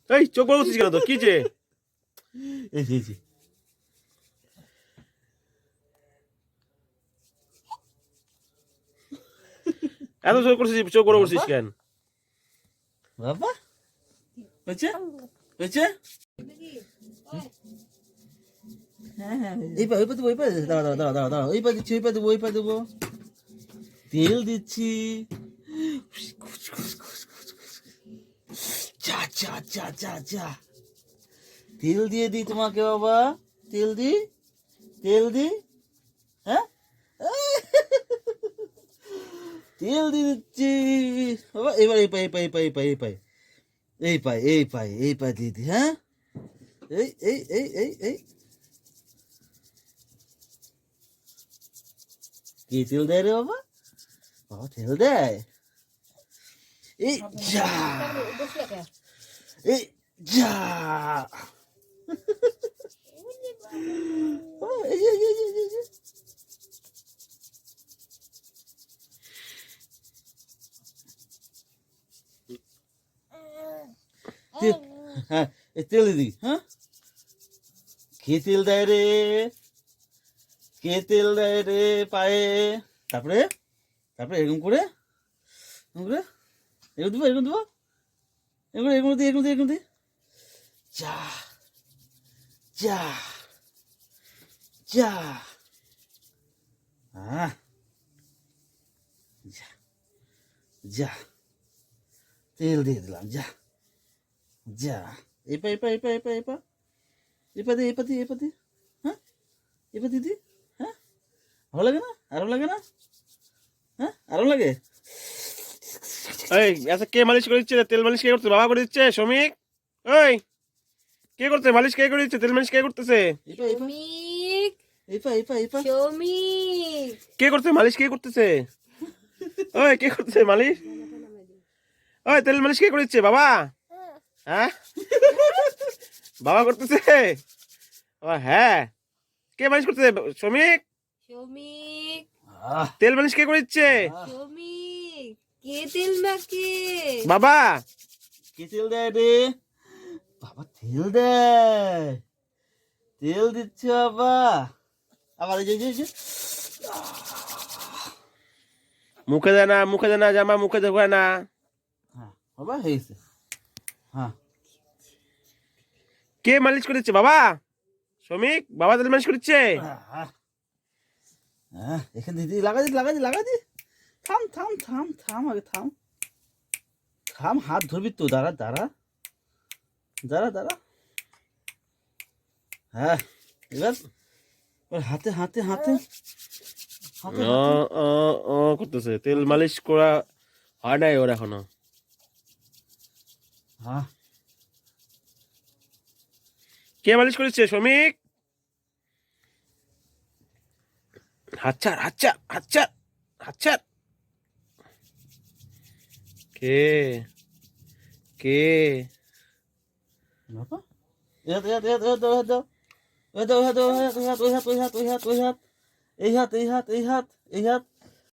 এই চোখ বড় করছিস কেন তোর কি যে এই যে, এই যে। এত চোখ করছিস চোখ বড় করছিস কেন? বাবা হয়েছে হয়েছে হ্যাঁ হ্যাঁ এই পা দেবো ওই পা দাঁড়া দাঁড়া দাঁড়া দাঁড়া দাঁড়া ওই পা দিচ্ছি ওই পা দেবো তেল দিচ্ছি যা যা যা যা যা তেল দিয়ে দিই তোমাকে বাবা তেল দি হ্যাঁ তেল দিয়ে দিচ্ছি বাবা এবার এই পাই দিয়ে দি হ্যাঁ এই কি তেল দেয় রে বাবা বাবা তেল দেয় এই যা এই যা এই হ্যাঁ এই তেল দিদি হ্যাঁ কে তেল দেয় রে পায়ে তারপরে এরকম করে এরকম দেবো এরকম দি যা যা যা যা যা তেল দিয়ে দিলাম যা যা এপা দি হ্যাঁ এপা দিদি হ্যাঁ ভালো লাগে না আরো লাগে এই আচ্ছা কে মালিশ করে দিচ্ছে তেল মালিশ কে করছে বাবা করে দিচ্ছে শ্রমিক ওই কে করছে মালিশ কে করে দিচ্ছে তেল মালিশ কে করতেছে কে করছে মালিশ কে করতেছে ওই কে করতেছে মালিশ ওই তেল মালিশ কে করে দিচ্ছে বাবা হ্যাঁ বাবা করতেছে হ্যাঁ কে মালিশ করতেছে শ্রমিক তেল মালিশ কে করে দিচ্ছে বাবা কে তেল দেয় রে বাবা তেল দিচ্ছে বাবা আবার এই যে মুখে দেয় না জামা মুখে ঢোকায় না হ্যাঁ বাবা হয়েছে হ্যাঁ কে মালিশ করে দিচ্ছে বাবা শ্রমিক বাবা তেল মালিশ করে দিচ্ছে হ্যাঁ এখানে দিদি লাগা দি থাম আগে থাম হাত ধরবি তো দাঁড়া হ্যাঁ এবার হাতে করতেছে তেল মালিশ করা হয় নাই ওর এখনো হ্যাঁ কে মালিশ করেছে শ্রমিক হাচ্চার কে বাবা এই হাত